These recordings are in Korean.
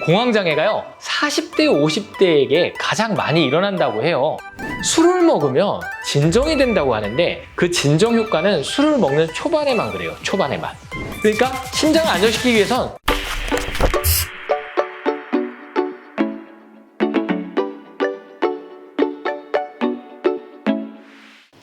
공황장애가요 40대 50대에게 가장 많이 일어난다고 해요. 술을 먹으면 진정이 된다고 하는데 그 진정 효과는 술을 먹는 초반에만 그래요. 초반에만. 그러니까 심장을 안정시키기 위해선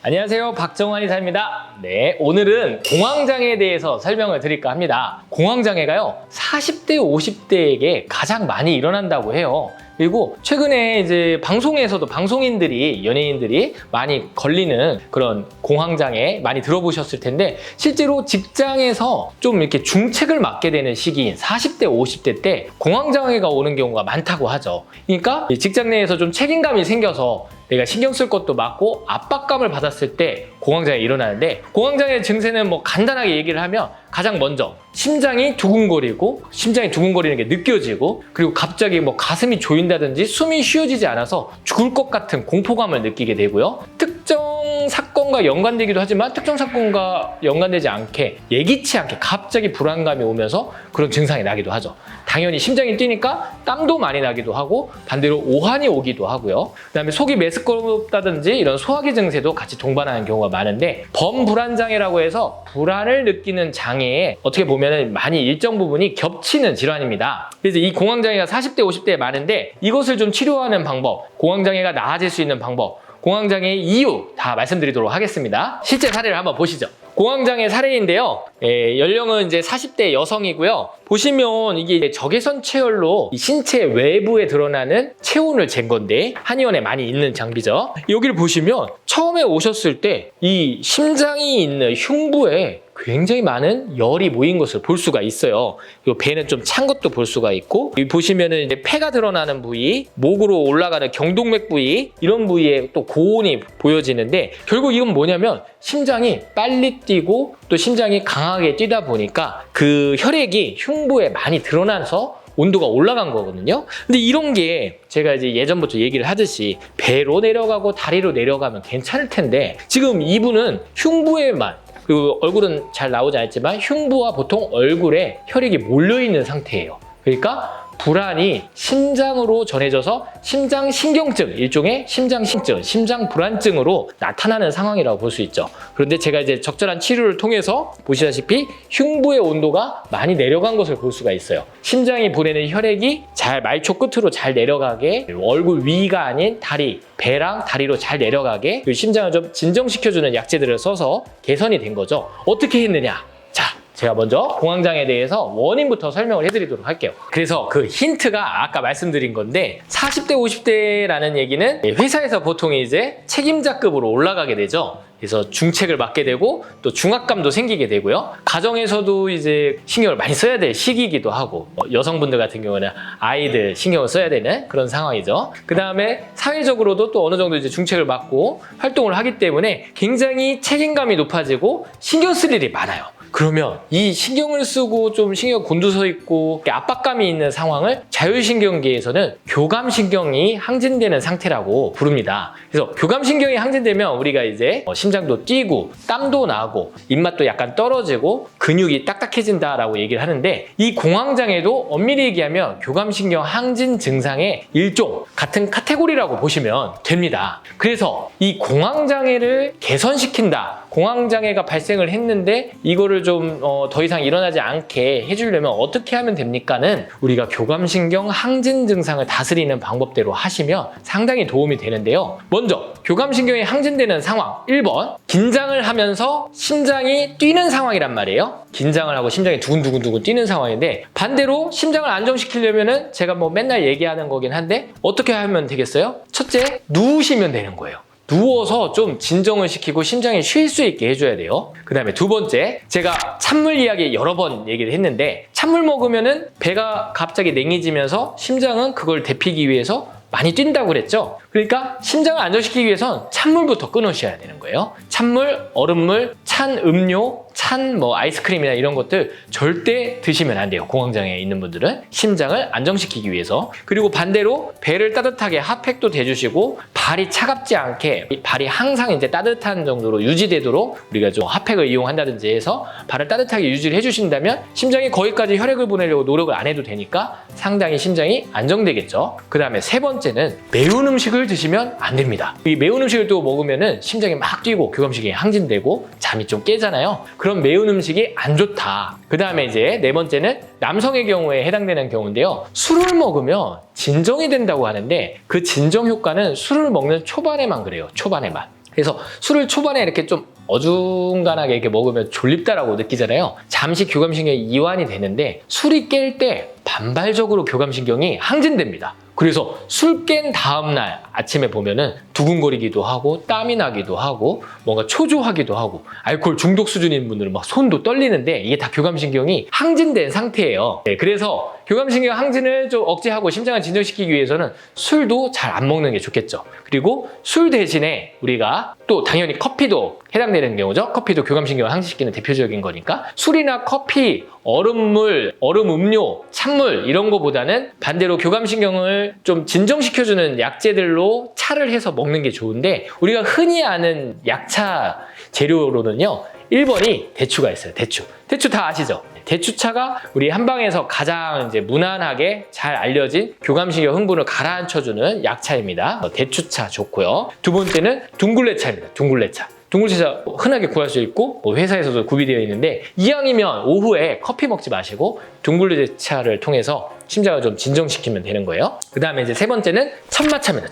안녕하세요, 박정환 의사입니다. 네, 오늘은 공황장애에 대해서 설명을 드릴까 합니다. 공황장애가요 40대 50대에게 가장 많이 일어난다고 해요. 그리고 최근에 이제 방송에서도 방송인들이, 연예인들이 많이 걸리는 그런 공황장애 많이 들어보셨을 텐데, 실제로 직장에서 좀 이렇게 중책을 맡게 되는 시기인 40대 50대 때 공황장애가 오는 경우가 많다고 하죠. 그러니까 직장 내에서 좀 책임감이 생겨서 내가 신경 쓸 것도 많고 압박감을 받았을 때 공황장애가 일어나는데, 공황장애 증세는 뭐 간단하게 얘기를 하면 가장 먼저 심장이 두근거리고, 심장이 두근거리는 게 느껴지고, 그리고 갑자기 뭐 가슴이 조인다든지 숨이 쉬어지지 않아서 죽을 것 같은 공포감을 느끼게 되고요. 특정 사건과 연관되기도 하지만 특정 사건과 연관되지 않게, 예기치 않게 갑자기 불안감이 오면서 그런 증상이 나기도 하죠. 당연히 심장이 뛰니까 땀도 많이 나기도 하고, 반대로 오한이 오기도 하고요. 그다음에 속이 메스껍다든지 이런 소화기 증세도 같이 동반하는 경우가 많은데, 범불안장애라고 해서 불안을 느끼는 장애에 어떻게 보면 많이 일정 부분이 겹치는 질환입니다. 그래서 이 공황장애가 40대 50대에 많은데, 이것을 좀 치료하는 방법, 공황장애가 나아질 수 있는 방법, 공황장애의 이유 다 말씀드리도록 하겠습니다. 실제 사례를 한번 보시죠. 공황장애 사례인데요. 연령은 이제 40대 여성이고요. 보시면 이게 적외선 체열로 신체 외부에 드러나는 체온을 잰 건데, 한의원에 많이 있는 장비죠. 여기를 보시면 처음에 오셨을 때 이 심장이 있는 흉부에 굉장히 많은 열이 모인 것을 볼 수가 있어요. 이 배는 좀 찬 것도 볼 수가 있고, 여기 보시면은 이제 폐가 드러나는 부위, 목으로 올라가는 경동맥 부위, 이런 부위에 또 고온이 보여지는데, 결국 이건 뭐냐면 심장이 빨리 뛰고 또 심장이 강하게 뛰다 보니까 그 혈액이 흉부에 많이 드러나서 온도가 올라간 거거든요. 근데 이런 게 제가 이제 예전부터 얘기를 하듯이 배로 내려가고 다리로 내려가면 괜찮을 텐데, 지금 이분은 흉부에만, 그리고 얼굴은 잘 나오지 않았지만 흉부와 보통 얼굴에 혈액이 몰려있는 상태예요. 그러니까 불안이 심장으로 전해져서 심장신경증, 일종의 심장신증, 심장불안증으로 나타나는 상황이라고 볼 수 있죠. 그런데 제가 이제 적절한 치료를 통해서 보시다시피 흉부의 온도가 많이 내려간 것을 볼 수가 있어요. 심장이 보내는 혈액이 잘 말초 끝으로 잘 내려가게, 얼굴 위가 아닌 다리, 배랑 다리로 잘 내려가게, 그리고 심장을 좀 진정시켜주는 약재들을 써서 개선이 된 거죠. 어떻게 했느냐? 자, 제가 먼저 공황장애에 대해서 원인부터 설명을 해드리도록 할게요. 그래서 그 힌트가 아까 말씀드린 건데, 40대 50대라는 얘기는 회사에서 보통 이제 책임자급으로 올라가게 되죠. 그래서 중책을 맡게 되고 또 중압감도 생기게 되고요. 가정에서도 이제 신경을 많이 써야 될 시기이기도 하고, 여성분들 같은 경우는 아이들 신경을 써야 되는 그런 상황이죠. 그 다음에 사회적으로도 또 어느 정도 이제 중책을 맡고 활동을 하기 때문에 굉장히 책임감이 높아지고 신경 쓸 일이 많아요. 그러면 이 신경을 쓰고 좀 신경 곤두서 있고 압박감이 있는 상황을 자율신경계에서는 교감신경이 항진되는 상태라고 부릅니다. 그래서 교감신경이 항진되면 우리가 이제 심장도 뛰고 땀도 나고 입맛도 약간 떨어지고 근육이 딱딱해진다라고 얘기를 하는데, 이 공황장애도 엄밀히 얘기하면 교감신경 항진 증상의 일종, 같은 카테고리라고 보시면 됩니다. 그래서 이 공황장애를 개선시킨다, 공황장애가 발생을 했는데 이거를 좀 더 이상 일어나지 않게 해주려면 어떻게 하면 됩니까는, 우리가 교감신경 항진 증상을 다스리는 방법대로 하시면 상당히 도움이 되는데요. 먼저 교감신경이 항진되는 상황 1번, 긴장을 하면서 심장이 뛰는 상황이란 말이에요. 긴장을 하고 심장이 두근두근 뛰는 상황인데, 반대로 심장을 안정시키려면은 제가 뭐 맨날 얘기하는 거긴 한데 어떻게 하면 되겠어요? 첫째, 누우시면 되는 거예요. 누워서 좀 진정을 시키고 심장이 쉴 수 있게 해줘야 돼요. 그 다음에 두 번째, 제가 찬물 이야기 여러 번 얘기를 했는데, 찬물 먹으면은 배가 갑자기 냉해지면서 심장은 그걸 데피기 위해서 많이 뛴다고 그랬죠. 그러니까 심장을 안정시키기 위해선 찬물부터 끊으셔야 되는 거예요. 찬물, 얼음물, 찬 음료, 찬 뭐 아이스크림이나 이런 것들 절대 드시면 안 돼요. 공황장애 있는 분들은 심장을 안정시키기 위해서. 그리고 반대로 배를 따뜻하게 핫팩도 대주시고 발이 차갑지 않게 발이 항상 이제 따뜻한 정도로 유지되도록 우리가 좀 핫팩을 이용한다든지 해서 발을 따뜻하게 유지를 해주신다면 심장이 거기까지 혈액을 보내려고 노력을 안 해도 되니까 상당히 심장이 안정되겠죠. 그 다음에 세 번째는 매운 음식을 드시면 안 됩니다. 이 매운 음식을 또 먹으면은 심장이 막 뛰고 교감신경이 항진되고 잠이 좀 깨잖아요. 그럼 매운 음식이 안 좋다. 그 다음에 이제 네 번째는 남성의 경우에 해당되는 경우인데요. 술을 먹으면 진정이 된다고 하는데 그 진정 효과는 술을 먹는 초반에만 그래요. 초반에만. 그래서 술을 초반에 이렇게 좀 어중간하게 이렇게 먹으면 졸립다라고 느끼잖아요. 잠시 교감신경이 이완이 되는데 술이 깰 때 반발적으로 교감신경이 항진됩니다. 그래서 술 깬 다음날 아침에 보면은 두근거리기도 하고 땀이 나기도 하고 뭔가 초조하기도 하고 알코올 중독 수준인 분들은 막 손도 떨리는데 이게 다 교감신경이 항진된 상태예요. 네, 그래서 교감신경 항진을 좀 억제하고 심장을 진정시키기 위해서는 술도 잘 안 먹는 게 좋겠죠. 그리고 술 대신에 우리가 또 당연히 커피도 해당되는 경우죠. 커피도 교감신경을 항진시키는 대표적인 거니까 술이나 커피, 얼음물, 얼음 음료, 찬물 이런 거보다는 반대로 교감신경을 좀 진정시켜주는 약재들로 차를 해서 먹는 게 좋은데 우리가 흔히 아는 약차 재료로는요 1번이 대추가 있어요. 대추 다 아시죠? 대추차가 우리 한방에서 가장 이제 무난하게 잘 알려진 교감신경 흥분을 가라앉혀주는 약차입니다. 대추차 좋고요. 두 번째는 둥글레차입니다. 둥글레차 흔하게 구할 수 있고 회사에서도 구비되어 있는데 이왕이면 오후에 커피 먹지 마시고 둥글레차를 통해서 심장을 좀 진정시키면 되는 거예요. 그 다음에 이제 세 번째는 천마차입니다.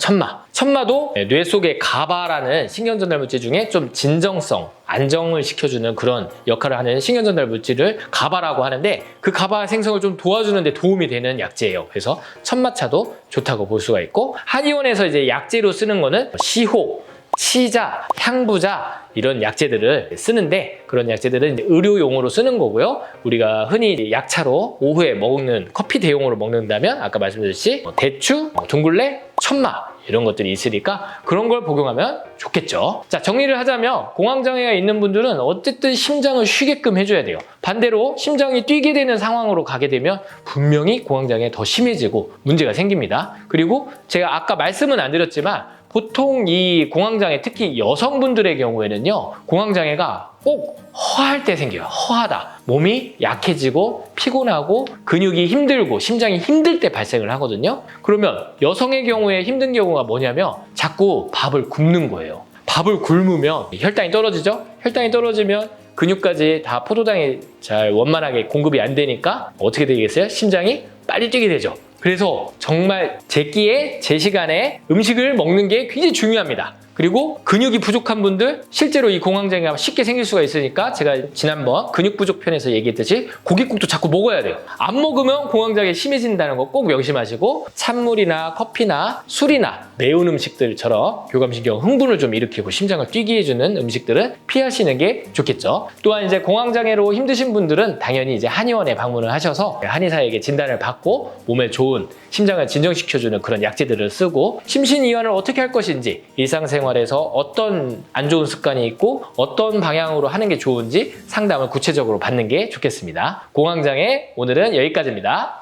천마도 뇌 속의 가바라는 신경전달 물질 중에 좀 진정성, 안정을 시켜주는 그런 역할을 하는 신경전달 물질을 가바라고 하는데 그 가바 생성을 좀 도와주는 데 도움이 되는 약재예요. 그래서 천마차도 좋다고 볼 수가 있고 한의원에서 이제 약재로 쓰는 거는 시호, 치자, 향부자 이런 약재들을 쓰는데 그런 약재들은 이제 의료용으로 쓰는 거고요. 우리가 흔히 약차로 오후에 먹는 커피 대용으로 먹는다면 아까 말씀드렸듯이 대추, 둥글레, 천마 이런 것들이 있으니까 그런 걸 복용하면 좋겠죠. 자, 정리를 하자면 공황장애가 있는 분들은 어쨌든 심장을 쉬게끔 해줘야 돼요. 반대로 심장이 뛰게 되는 상황으로 가게 되면 분명히 공황장애 더 심해지고 문제가 생깁니다. 그리고 제가 아까 말씀은 안 드렸지만 보통 이 공황장애, 특히 여성분들의 경우에는요, 공황장애가 꼭 허할 때 생겨요. 허하다. 몸이 약해지고 피곤하고 근육이 힘들고 심장이 힘들 때 발생을 하거든요. 그러면 여성의 경우에 힘든 경우가 뭐냐면 자꾸 밥을 굶는 거예요. 밥을 굶으면 혈당이 떨어지죠? 혈당이 떨어지면 근육까지 다 포도당이 잘 원만하게 공급이 안 되니까 어떻게 되겠어요? 심장이 빨리 뛰게 되죠. 그래서 정말 제 끼에 제 시간에 음식을 먹는 게 굉장히 중요합니다. 그리고 근육이 부족한 분들 실제로 이 공황장애가 쉽게 생길 수가 있으니까 제가 지난번 근육 부족 편에서 얘기했듯이 고깃국도 자꾸 먹어야 돼요. 안 먹으면 공황장애 심해진다는 거 꼭 명심하시고 찬물이나 커피나 술이나 매운 음식들처럼 교감신경 흥분을 좀 일으키고 심장을 뛰게 해주는 음식들은 피하시는 게 좋겠죠. 또한 이제 공황장애로 힘드신 분들은 당연히 이제 한의원에 방문을 하셔서 한의사에게 진단을 받고 몸에 좋은 심장을 진정시켜주는 그런 약재들을 쓰고 심신이완을 어떻게 할 것인지 일상생활에서 어떤 안 좋은 습관이 있고 어떤 방향으로 하는 게 좋은지 상담을 구체적으로 받는 게 좋겠습니다. 공황장애 오늘은 여기까지입니다.